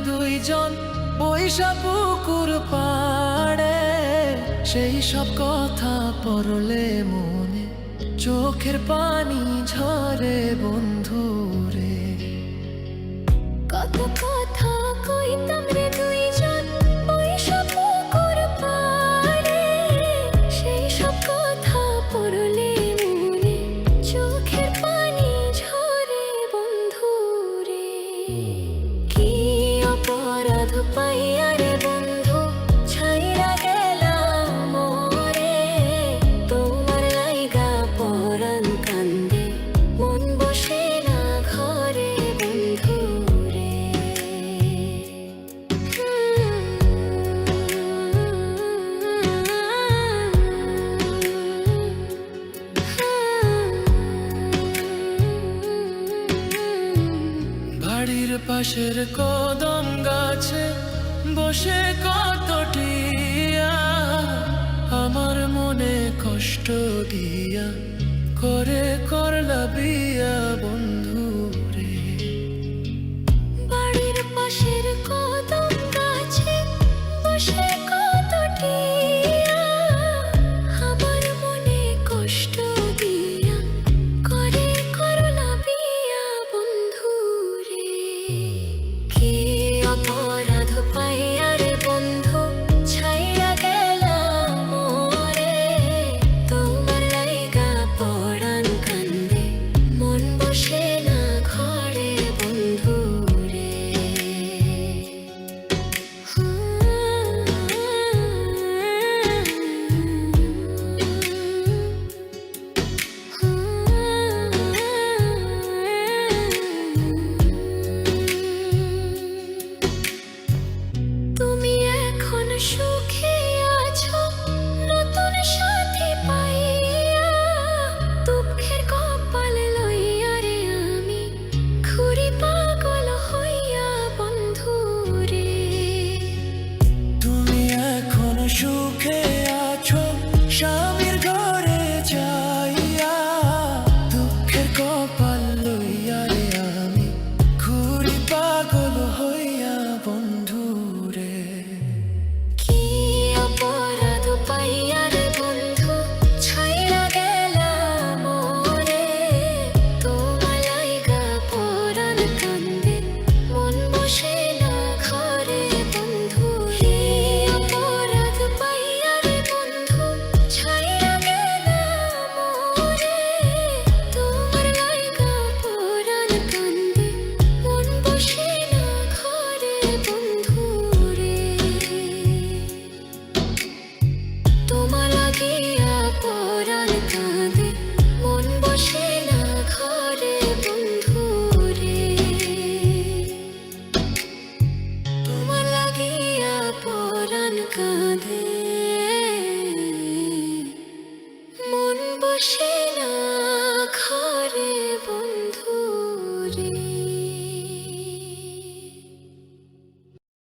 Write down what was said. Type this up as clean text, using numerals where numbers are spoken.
দুইজন বৈশা পুকুর পাড়ে, সেই সব কথা পড়লে মনে চোখের পানি ঝরে বন্ধুরে। কত কথা কইতাম রে দুইজন বৈশা পুকুর পাড়ে, সেই সব কথা পড়লে মনে চোখের পানি ঝরে বন্ধুরে। কি অপরাধ পাইয়া রে বন্ধু ছাইরা গেলাম মোরে, তোমার লাইগা পরাণ কান্দে মন বসে না ঘরে বন্ধুরে। বাড়ির পাশের কদম গাছে বসে কত টিয়া, আমার মনে কষ্ট দিয়া করে করলা বিয়া বন্ধুরে। বাড়ির পাশের কদম গাছে বসে কত টিয়া, আমার মনে কষ্ট দিয়া করে করলা বিয়া বন্ধুরে। কি অপরাধ পাইয়া রে বন্ধু ছাইরা গেলাম মোরে, তোমার লাইগা পরাণ কান্দে মন বসে না ঘরে বন্ধুরে। তুমি এখন সুখে আছো নতুন সাথী পাইয়া, দুঃখের কপাল লইয়া রে আমি ঘুরি পাগল হইয়া বন্ধুরে। তুমি এখন সুখে আছো স্বামীর ঘরে যাইয়া, দুঃখের কপাল লইয়া রে আমি ঘুরি পাগল হইয়া বন্ধুরে। কি অপরাধ পাইয়া রে বন্ধু ছাইরা গেলাম মোরে, তোমার লাইগা পরাণ কান্দে মন বসে না ঘরে বন্ধুরে। অপরাধ পাইয়া রে বন্ধু ছাইরা গেলাম মোরে, তোমার লাইগা পরাণ কান্দে মন বসে না ঘরে বন্ধুরে। তোমার লাগিয়া পরাণ কাঁদে মন বসে না ঘরে বন্ধুরে। তোমার লাগিয়া পরাণ কাঁদে মন বসে